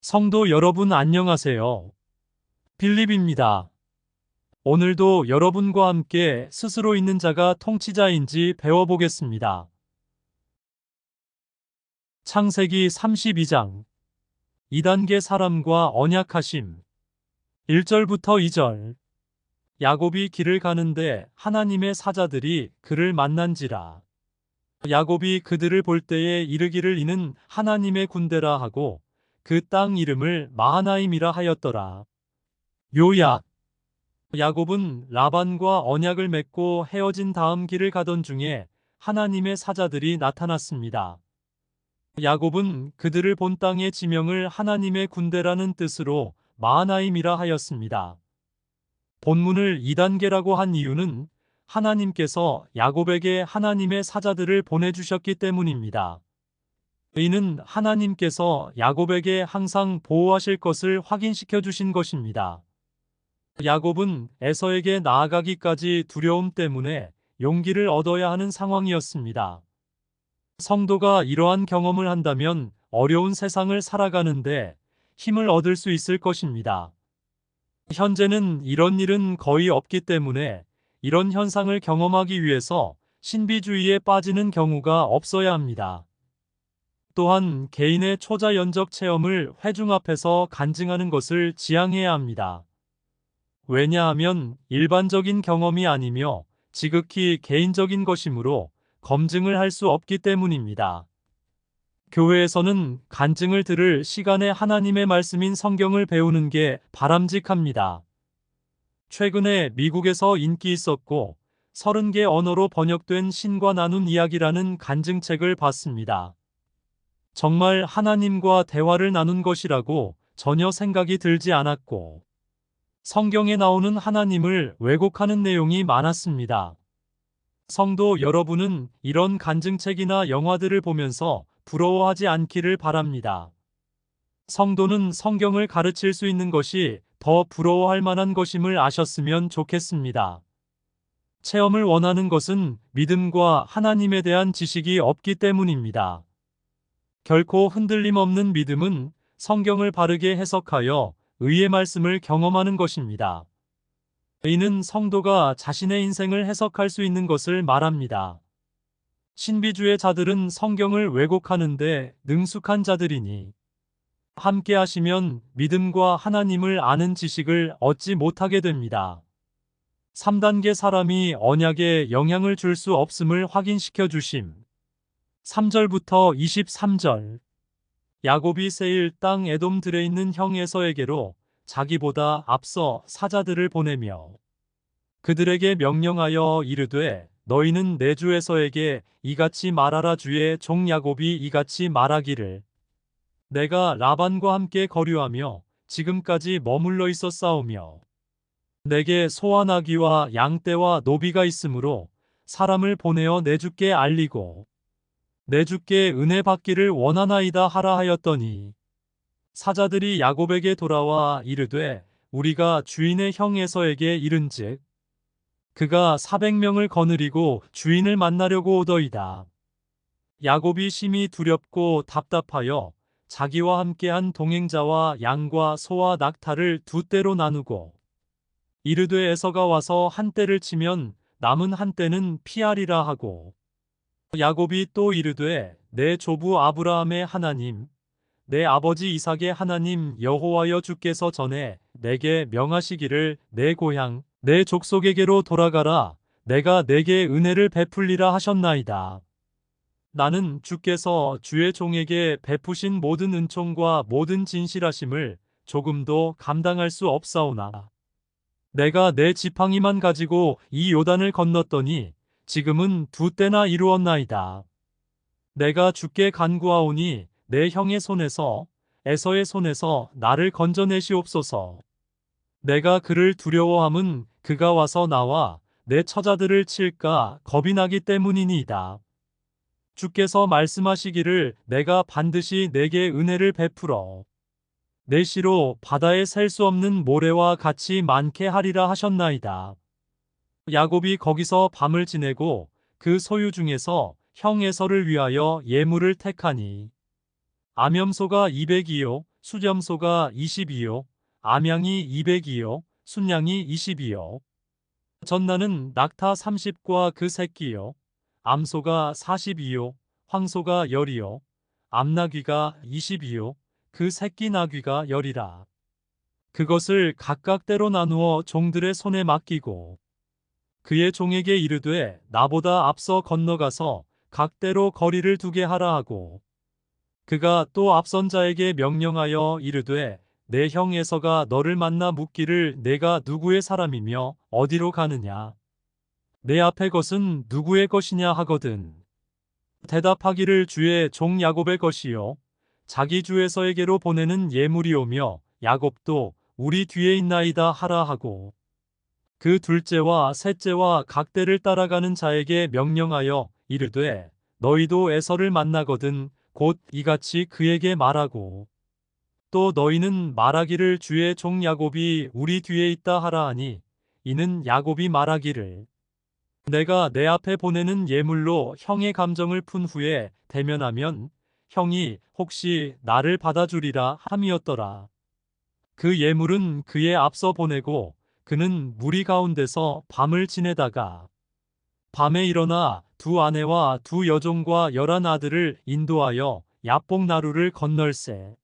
성도 여러분 안녕하세요. 빌립입니다. 오늘도 여러분과 함께 스스로 있는 자가 통치자인지 배워보겠습니다. 창세기 32장 2단계 사람과 언약하심 1절부터 2절 야곱이 길을 가는데 하나님의 사자들이 그를 만난지라. 야곱이 그들을 볼 때에 이르기를 이는 하나님의 군대라 하고 그 땅 이름을 마하나임이라 하였더라. 요약 야곱은 라반과 언약을 맺고 헤어진 다음 길을 가던 중에 하나님의 사자들이 나타났습니다. 야곱은 그들을 본 땅의 지명을 하나님의 군대라는 뜻으로 마하나임이라 하였습니다. 본문을 2단계라고 한 이유는 하나님께서 야곱에게 하나님의 사자들을 보내주셨기 때문입니다. 이는 하나님께서 야곱에게 항상 보호하실 것을 확인시켜 주신 것입니다. 야곱은 에서에게 나아가기까지 두려움 때문에 용기를 얻어야 하는 상황이었습니다. 성도가 이러한 경험을 한다면 어려운 세상을 살아가는데 힘을 얻을 수 있을 것입니다. 현재는 이런 일은 거의 없기 때문에 이런 현상을 경험하기 위해서 신비주의에 빠지는 경우가 없어야 합니다. 또한 개인의 초자연적 체험을 회중 앞에서 간증하는 것을 지양해야 합니다. 왜냐하면 일반적인 경험이 아니며 지극히 개인적인 것이므로 검증을 할 수 없기 때문입니다. 교회에서는 간증을 들을 시간에 하나님의 말씀인 성경을 배우는 게 바람직합니다. 최근에 미국에서 인기 있었고 30개 언어로 번역된 신과 나눈 이야기라는 간증책을 봤습니다. 정말 하나님과 대화를 나눈 것이라고 전혀 생각이 들지 않았고 성경에 나오는 하나님을 왜곡하는 내용이 많았습니다. 성도 여러분은 이런 간증책이나 영화들을 보면서 부러워하지 않기를 바랍니다. 성도는 성경을 가르칠 수 있는 것이 더 부러워할 만한 것임을 아셨으면 좋겠습니다. 체험을 원하는 것은 믿음과 하나님에 대한 지식이 없기 때문입니다. 결코 흔들림 없는 믿음은 성경을 바르게 해석하여 의의 말씀을 경험하는 것입니다. 이는 성도가 자신의 인생을 해석할 수 있는 것을 말합니다. 신비주의 자들은 성경을 왜곡하는데 능숙한 자들이니 함께 하시면 믿음과 하나님을 아는 지식을 얻지 못하게 됩니다. 3단계 사람이 언약에 영향을 줄 수 없음을 확인시켜 주심 3절부터 23절 야곱이 세일 땅 에돔 들에 있는 형 에서에게로 자기보다 앞서 사자들을 보내며 그들에게 명령하여 이르되 너희는 내 주 에서에게 이같이 말하라 주의 종 야곱이 이같이 말하기를 내가 라반과 함께 거류하며 지금까지 머물러 있었사오며 내게 소와 나귀와 양떼와 노비가 있으므로 사람을 보내어 내 주께 알리고 내 주께 은혜 받기를 원하나이다 하라 하였더니 사자들이 야곱에게 돌아와 이르되 우리가 주인의 형 에서에게 이른즉 그가 400명을 거느리고 주인을 만나려고 오더이다. 야곱이 심히 두렵고 답답하여 자기와 함께한 동행자와 양과 소와 낙타를 두 떼로 나누고 이르되 에서가 와서 한 떼를 치면 남은 한 떼는 피하리라 하고 야곱이 또 이르되 내 조부 아브라함의 하나님 내 아버지 이삭의 하나님 여호와여 주께서 전에 내게 명하시기를 내 고향 내 족속에게로 돌아가라 내가 내게 은혜를 베풀리라 하셨나이다. 나는 주께서 주의 종에게 베푸신 모든 은총과 모든 진실하심을 조금도 감당할 수 없사오나 내가 내 지팡이만 가지고 이 요단을 건넜더니 지금은 두 때나 이루었나이다. 내가 주께 간구하오니 내 형의 손에서 에서의 손에서 나를 건져내시옵소서. 내가 그를 두려워함은 그가 와서 나와 내 처자들을 칠까 겁이 나기 때문이니이다. 주께서 말씀하시기를 내가 반드시 내게 은혜를 베풀어 내 씨로 바다에 셀 수 없는 모래와 같이 많게 하리라 하셨나이다. 야곱이 거기서 밤을 지내고 그 소유 중에서 형 에서를 위하여 예물을 택하니 암염소가 200이요 수렴소가 22요, 암양이 200이요, 순양이 20이요. 전나는 낙타 30과 그 새끼요, 암소가 42요, 황소가 10이요, 암나귀가 20이요, 그 새끼 나귀가 10이라. 그것을 각각 때로 나누어 종들의 손에 맡기고 그의 종에게 이르되 나보다 앞서 건너가서 각대로 거리를 두게 하라 하고 그가 또 앞선 자에게 명령하여 이르되 내 형 에서가 너를 만나 묻기를 내가 누구의 사람이며 어디로 가느냐 내 앞에 것은 누구의 것이냐 하거든. 대답하기를 주의 종 야곱의 것이요 자기 주 에서에게로 보내는 예물이오며 야곱도 우리 뒤에 있나이다 하라 하고 그 둘째와 셋째와 각대를 따라가는 자에게 명령하여 이르되 너희도 에서를 만나거든 곧 이같이 그에게 말하고 또 너희는 말하기를 주의 종 야곱이 우리 뒤에 있다 하라 하니 이는 야곱이 말하기를 내가 내 앞에 보내는 예물로 형의 감정을 푼 후에 대면하면 형이 혹시 나를 받아주리라 함이었더라. 그 예물은 그의 앞서 보내고 그는 무리 가운데서 밤을 지내다가 밤에 일어나 두 아내와 두 여종과 11 아들을 인도하여 야복 나루를 건널세.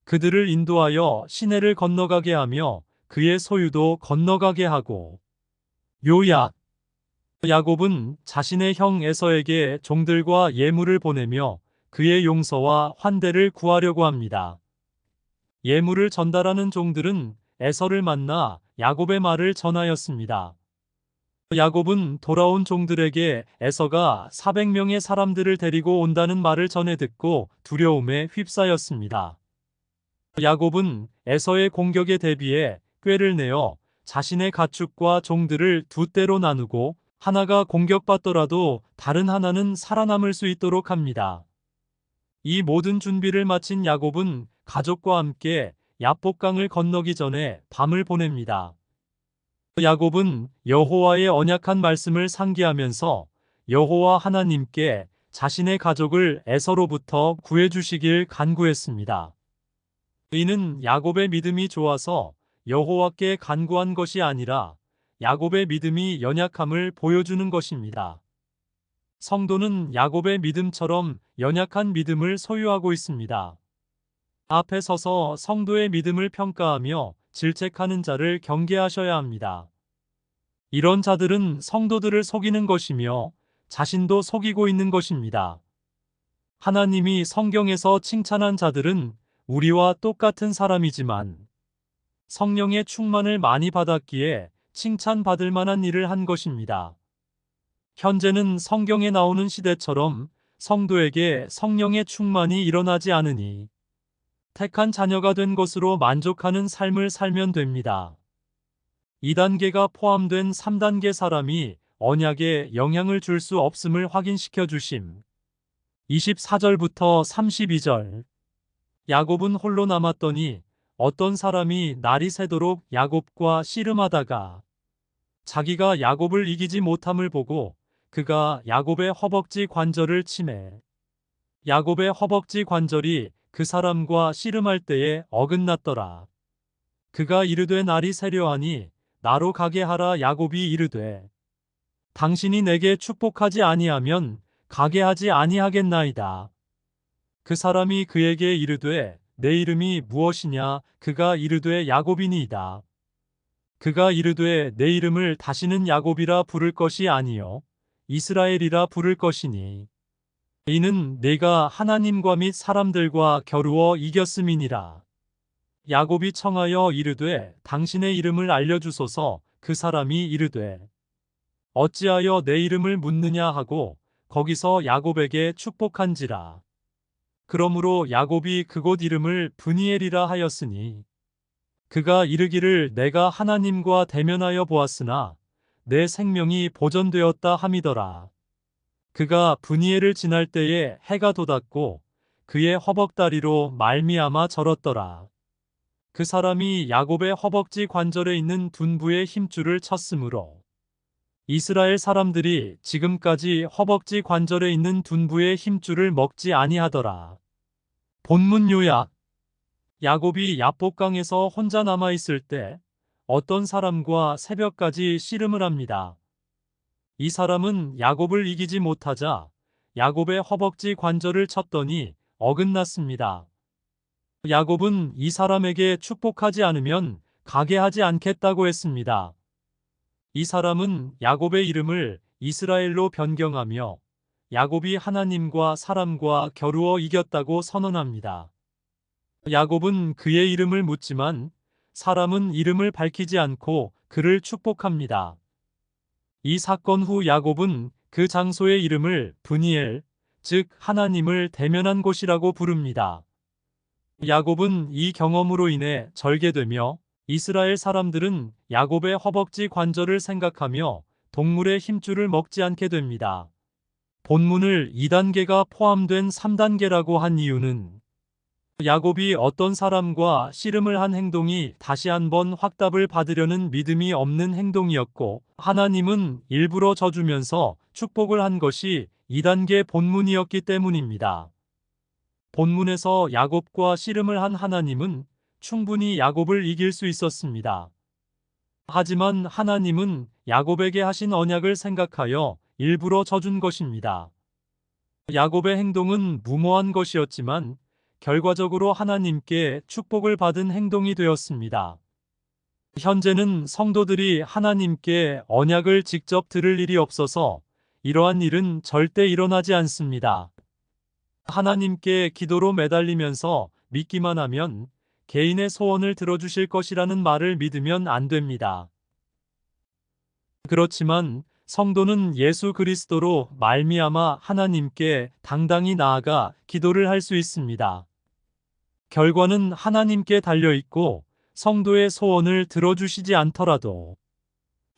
그들을 인도하여 시내를 건너가게 하며 그의 소유도 건너가게 하고 요약 야곱은 자신의 형 에서에게 종들과 예물을 보내며 그의 용서와 환대를 구하려고 합니다. 예물을 전달하는 종들은 에서를 만나 야곱의 말을 전하였습니다. 야곱은 돌아온 종들에게 에서가 400명의 사람들을 데리고 온다는 말을 전해 듣고 두려움에 휩싸였습니다. 야곱은 에서의 공격에 대비해 꾀를 내어 자신의 가축과 종들을 두 떼로 나누고 하나가 공격받더라도 다른 하나는 살아남을 수 있도록 합니다. 이 모든 준비를 마친 야곱은 가족과 함께 야복강을 건너기 전에 밤을 보냅니다. 야곱은 여호와의 언약한 말씀을 상기하면서 여호와 하나님께 자신의 가족을 에서로부터 구해주시길 간구했습니다. 이는 야곱의 믿음이 좋아서 여호와께 간구한 것이 아니라 야곱의 믿음이 연약함을 보여주는 것입니다. 성도는 야곱의 믿음처럼 연약한 믿음을 소유하고 있습니다. 앞에 서서 성도의 믿음을 평가하며 질책하는 자를 경계하셔야 합니다. 이런 자들은 성도들을 속이는 것이며 자신도 속이고 있는 것입니다. 하나님이 성경에서 칭찬한 자들은 우리와 똑같은 사람이지만 성령의 충만을 많이 받았기에 칭찬받을 만한 일을 한 것입니다. 현재는 성경에 나오는 시대처럼 성도에게 성령의 충만이 일어나지 않으니 택한 자녀가 된 것으로 만족하는 삶을 살면 됩니다. 2단계가 포함된 3단계 사람이 언약에 영향을 줄 수 없음을 확인시켜 주심. 24절부터 32절 야곱은 홀로 남았더니 어떤 사람이 날이 새도록 야곱과 씨름하다가 자기가 야곱을 이기지 못함을 보고 그가 야곱의 허벅지 관절을 치매 야곱의 허벅지 관절이 그 사람과 씨름할 때에 어긋났더라. 그가 이르되 날이 새려하니 나로 가게 하라. 야곱이 이르되 당신이 내게 축복하지 아니하면 가게 하지 아니하겠나이다. 그 사람이 그에게 이르되 내 이름이 무엇이냐. 그가 이르되 야곱이니이다. 그가 이르되 내 이름을 다시는 야곱이라 부를 것이 아니요 이스라엘이라 부를 것이니 이는 내가 하나님과 및 사람들과 겨루어 이겼음이니라. 야곱이 청하여 이르되 당신의 이름을 알려주소서. 그 사람이 이르되 어찌하여 내 이름을 묻느냐 하고 거기서 야곱에게 축복한지라. 그러므로 야곱이 그곳 이름을 브니엘이라 하였으니 그가 이르기를 내가 하나님과 대면하여 보았으나 내 생명이 보존되었다 함이더라. 그가 브니엘을 지날 때에 해가 돋았고 그의 허벅다리로 말미암아 절었더라. 그 사람이 야곱의 허벅지 관절에 있는 둔부의 힘줄을 쳤으므로 이스라엘 사람들이 지금까지 허벅지 관절에 있는 둔부의 힘줄을 먹지 아니하더라. 본문 요약 야곱이 야복강에서 혼자 남아 있을 때 어떤 사람과 새벽까지 씨름을 합니다. 이 사람은 야곱을 이기지 못하자 야곱의 허벅지 관절을 쳤더니 어긋났습니다. 야곱은 이 사람에게 축복하지 않으면 가게 하지 않겠다고 했습니다. 이 사람은 야곱의 이름을 이스라엘로 변경하며 야곱이 하나님과 사람과 겨루어 이겼다고 선언합니다. 야곱은 그의 이름을 묻지만 사람은 이름을 밝히지 않고 그를 축복합니다. 이 사건 후 야곱은 그 장소의 이름을 브니엘, 즉 하나님을 대면한 곳이라고 부릅니다. 야곱은 이 경험으로 인해 절개되며 이스라엘 사람들은 야곱의 허벅지 관절을 생각하며 동물의 힘줄을 먹지 않게 됩니다. 본문을 2단계가 포함된 3단계라고 한 이유는 야곱이 어떤 사람과 씨름을 한 행동이 다시 한번 확답을 받으려는 믿음이 없는 행동이었고, 하나님은 일부러 져주면서 축복을 한 것이 2단계 본문이었기 때문입니다. 본문에서 야곱과 씨름을 한 하나님은 충분히 야곱을 이길 수 있었습니다. 하지만 하나님은 야곱에게 하신 언약을 생각하여 일부러 져준 것입니다. 야곱의 행동은 무모한 것이었지만 결과적으로 하나님께 축복을 받은 행동이 되었습니다. 현재는 성도들이 하나님께 언약을 직접 들을 일이 없어서 이러한 일은 절대 일어나지 않습니다. 하나님께 기도로 매달리면서 믿기만 하면 개인의 소원을 들어주실 것이라는 말을 믿으면 안 됩니다. 그렇지만 성도는 예수 그리스도로 말미암아 하나님께 당당히 나아가 기도를 할 수 있습니다. 결과는 하나님께 달려 있고 성도의 소원을 들어주시지 않더라도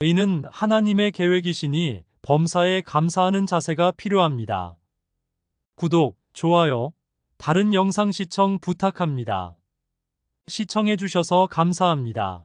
이는 하나님의 계획이시니 범사에 감사하는 자세가 필요합니다. 구독, 좋아요, 다른 영상 시청 부탁합니다. 시청해 주셔서 감사합니다.